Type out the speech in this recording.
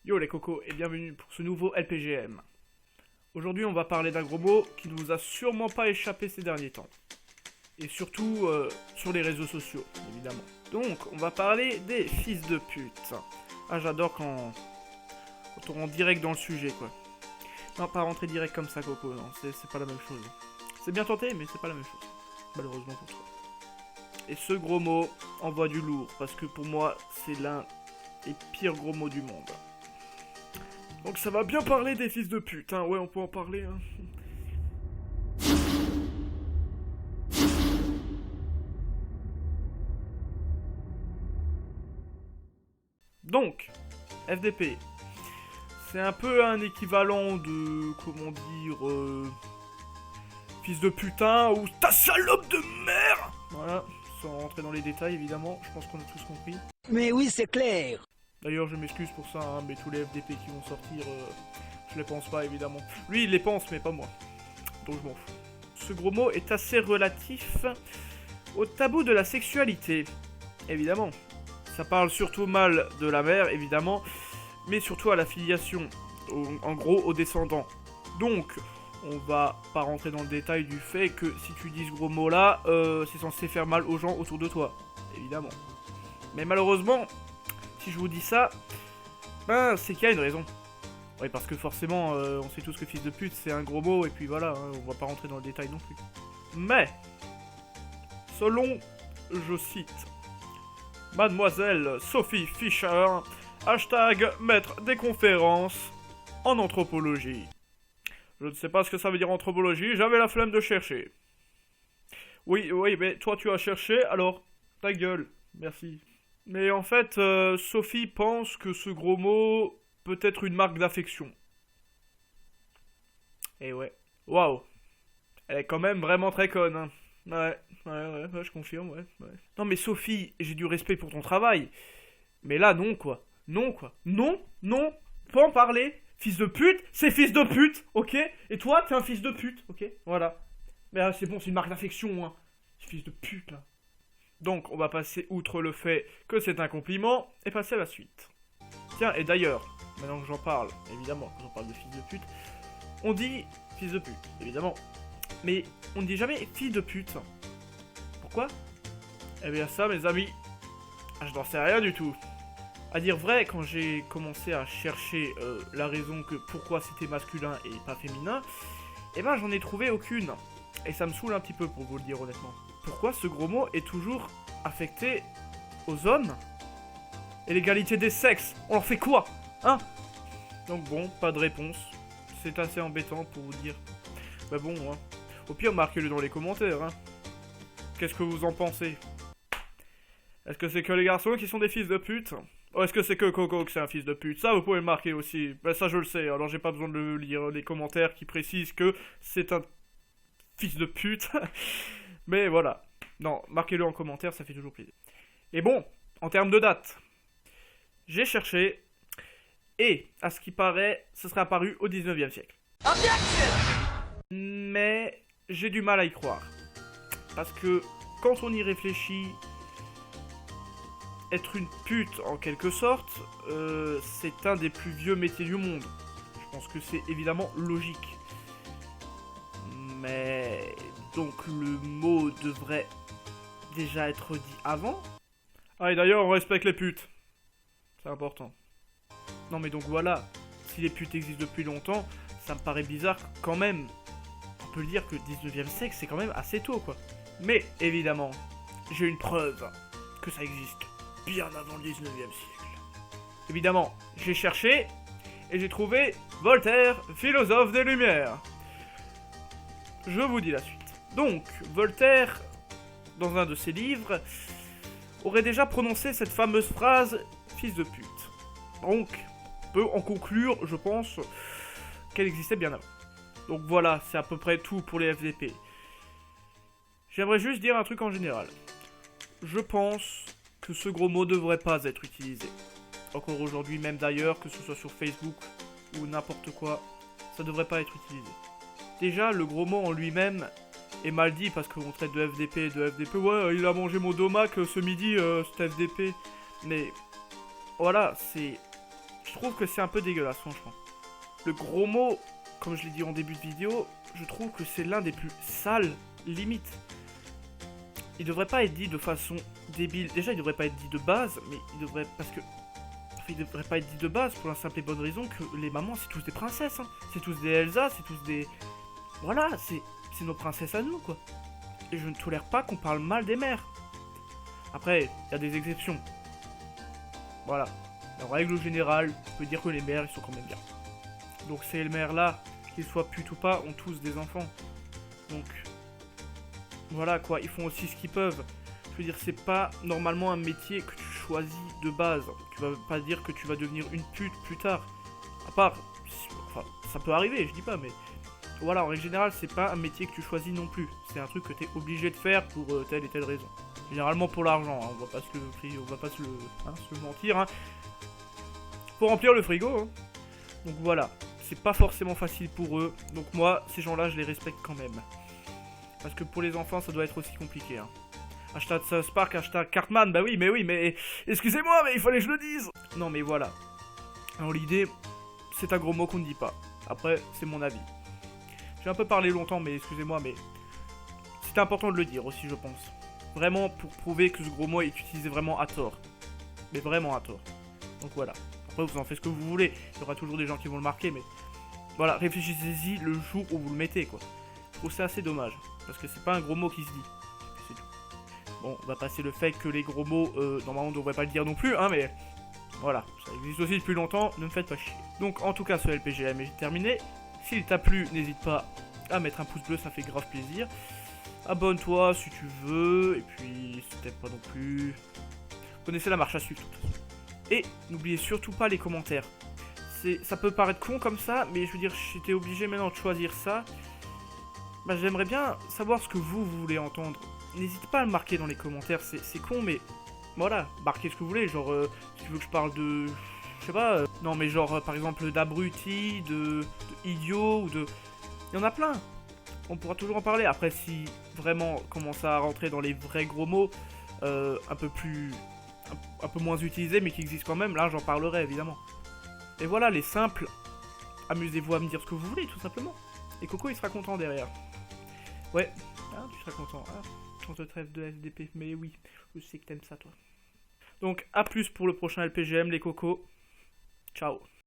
Yo les cocos et bienvenue pour ce nouveau LPGM. Aujourd'hui on va parler d'un gros mot qui ne vous a sûrement pas échappé ces derniers temps. Et surtout sur les réseaux sociaux, évidemment. Donc on va parler des fils de pute. Ah j'adore quand on rentre direct dans le sujet quoi. Non pas rentrer direct comme ça coco, non c'est pas la même chose. C'est bien tenté mais c'est pas la même chose. Malheureusement pour toi. Et ce gros mot envoie du lourd parce que pour moi c'est l'un des pires gros mots du monde. Donc ça va bien parler des fils de pute, hein. Ouais, on peut en parler, hein. Donc, FDP. C'est un peu un équivalent de, comment dire, fils de putain ou ta salope de merde. Voilà, sans rentrer dans les détails évidemment, je pense qu'on a tous compris. Mais oui, c'est clair. D'ailleurs, je m'excuse pour ça, hein, mais tous les FDP qui vont sortir, je les pense pas évidemment. Lui, il les pense, mais pas moi. Donc je m'en fous. Ce gros mot est assez relatif au tabou de la sexualité, évidemment. Ça parle surtout mal de la mère, évidemment, mais surtout à la filiation, en gros aux descendants. Donc, on va pas rentrer dans le détail du fait que si tu dis ce gros mot là, c'est censé faire mal aux gens autour de toi, évidemment. Mais malheureusement, si je vous dis ça, ben c'est qu'il y a une raison. Oui, parce que forcément, on sait tous que fils de pute c'est un gros mot, et puis voilà, hein, on va pas rentrer dans le détail non plus. Mais, selon, je cite, Mademoiselle Sophie Fischer, hashtag maître des conférences en anthropologie. Je ne sais pas ce que ça veut dire anthropologie, j'avais la flemme de chercher. Oui, mais toi tu as cherché, alors ta gueule, merci. Mais en fait, Sophie pense que ce gros mot peut être une marque d'affection. Et ouais. Waouh. Elle est quand même vraiment très conne, hein. Ouais, je confirme, ouais. Non mais Sophie, j'ai du respect pour ton travail. Mais là, non quoi. Non quoi. Non, faut en parler. Fils de pute, c'est fils de pute, ok. Et toi, t'es un fils de pute, ok. Voilà. Mais c'est bon, c'est une marque d'affection, hein. Fils de pute, là. Donc, on va passer outre le fait que c'est un compliment et passer à la suite. Tiens, et d'ailleurs, maintenant que j'en parle, évidemment, quand j'en parle de fils de pute, on dit fils de pute, évidemment. Mais on ne dit jamais fille de pute. Pourquoi? Eh bien ça, mes amis, je n'en sais rien du tout. À dire vrai, quand j'ai commencé à chercher la raison que pourquoi c'était masculin et pas féminin, eh ben j'en ai trouvé aucune. Et ça me saoule un petit peu pour vous le dire honnêtement. Pourquoi ce gros mot est toujours affecté aux hommes? Et l'égalité des sexes, on leur fait quoi? Hein? Donc bon, pas de réponse. C'est assez embêtant pour vous dire. Bah bon, hein. Au pire, marquez-le dans les commentaires, hein. Qu'est-ce que vous en pensez? Est-ce que c'est que les garçons qui sont des fils de pute? Ou est-ce que c'est que Coco que c'est un fils de pute? Ça, vous pouvez le marquer aussi. Ben ça, je le sais, alors j'ai pas besoin de lire les commentaires qui précisent que c'est un fils de pute. Mais voilà. Non, marquez-le en commentaire, ça fait toujours plaisir. Et bon, en termes de date, j'ai cherché, et à ce qui paraît, ce serait apparu au 19e siècle. Mais j'ai du mal à y croire. Parce que quand on y réfléchit, être une pute en quelque sorte, c'est un des plus vieux métiers du monde. Je pense que c'est évidemment logique. Mais donc le mot devrait déjà être dit avant. Ah et d'ailleurs on respecte les putes. C'est important. Non mais donc voilà, si les putes existent depuis longtemps, ça me paraît bizarre quand même. On peut le dire que le 19e siècle c'est quand même assez tôt quoi. Mais évidemment, j'ai une preuve que ça existe bien avant le 19e siècle. Évidemment, j'ai cherché et j'ai trouvé Voltaire, philosophe des Lumières. Je vous dis la suite. Donc, Voltaire, dans un de ses livres, aurait déjà prononcé cette fameuse phrase « fils de pute ». Donc, on peut en conclure, je pense, qu'elle existait bien avant. Donc voilà, c'est à peu près tout pour les FDP. J'aimerais juste dire un truc en général. Je pense que ce gros mot devrait pas être utilisé. Encore aujourd'hui, même d'ailleurs, que ce soit sur Facebook ou n'importe quoi, ça devrait pas être utilisé. Déjà, le gros mot en lui-même est mal dit parce qu'on traite de FDP et de FDP. Ouais, il a mangé mon domac ce midi, cet FDP. Mais voilà, c'est Je trouve que c'est un peu dégueulasse, franchement. Le gros mot, comme je l'ai dit en début de vidéo, je trouve que c'est l'un des plus sales, limite. Il devrait pas être dit de façon débile. Déjà, il devrait pas être dit de base, mais il devrait... Parce que... Enfin, il devrait pas être dit de base pour la simple et bonne raison que les mamans, c'est tous des princesses. Hein. C'est tous des Elsa, c'est tous des... Voilà, c'est nos princesses à nous, quoi. Et je ne tolère pas qu'on parle mal des mères. Après, il y a des exceptions. Voilà. En règle générale, on peut dire que les mères, ils sont quand même bien. Donc ces mères-là, qu'ils soient putes ou pas, ont tous des enfants. Donc... Voilà quoi, ils font aussi ce qu'ils peuvent. Je veux dire, c'est pas normalement un métier que tu choisis de base. Tu vas pas dire que tu vas devenir une pute plus tard. À part, enfin, ça peut arriver, je dis pas, mais voilà, en règle générale, c'est pas un métier que tu choisis non plus. C'est un truc que t'es obligé de faire pour telle et telle raison. Généralement pour l'argent, hein. On va pas se mentir. Hein. Pour remplir le frigo. Hein. Donc voilà, c'est pas forcément facile pour eux. Donc moi, ces gens-là, je les respecte quand même. Parce que pour les enfants, ça doit être aussi compliqué. Hein. Hashtag South Park, hashtag Cartman, bah oui, mais excusez-moi, mais il fallait que je le dise. Non, mais voilà. Alors l'idée, c'est un gros mot qu'on ne dit pas. Après, c'est mon avis. J'ai un peu parlé longtemps, mais excusez-moi, mais c'est important de le dire aussi, je pense. Vraiment pour prouver que ce gros mot est utilisé vraiment à tort. Mais vraiment à tort. Donc voilà. Après, vous en faites ce que vous voulez. Il y aura toujours des gens qui vont le marquer, mais voilà, réfléchissez-y le jour où vous le mettez, quoi. Je trouve ça assez dommage. Parce que c'est pas un gros mot qui se dit. C'est tout. Bon, on va passer le fait que les gros mots, normalement on devrait pas le dire non plus, hein, mais voilà, ça existe aussi depuis longtemps, ne me faites pas chier. Donc en tout cas, ce LPGM est terminé. S'il t'a plu, n'hésite pas à mettre un pouce bleu, ça fait grave plaisir. Abonne-toi si tu veux, et puis c'est peut-être pas non plus... Vous connaissez la marche à suivre, de toute façon. Et n'oubliez surtout pas les commentaires. Ça peut paraître con comme ça, mais je veux dire, j'étais obligé maintenant de choisir ça. Bah, j'aimerais bien savoir ce que vous voulez entendre. N'hésitez pas à le marquer dans les commentaires, c'est con, mais voilà, marquez ce que vous voulez. Genre, si tu veux que je parle de. Je sais pas, non, mais genre, par exemple, d'abruti, de idiot, ou de. Il y en a plein. On pourra toujours en parler. Après, si vraiment commence à rentrer dans les vrais gros mots, un peu plus. Un peu moins utilisés, mais qui existent quand même, là, j'en parlerai évidemment. Et voilà, les simples. Amusez-vous à me dire ce que vous voulez, tout simplement. Et Coco, il sera content derrière. Ouais, ah, tu seras content. Ah, on te trêve de FDP. Mais oui, je sais que t'aimes ça, toi. Donc, à plus pour le prochain LPGM, les cocos. Ciao.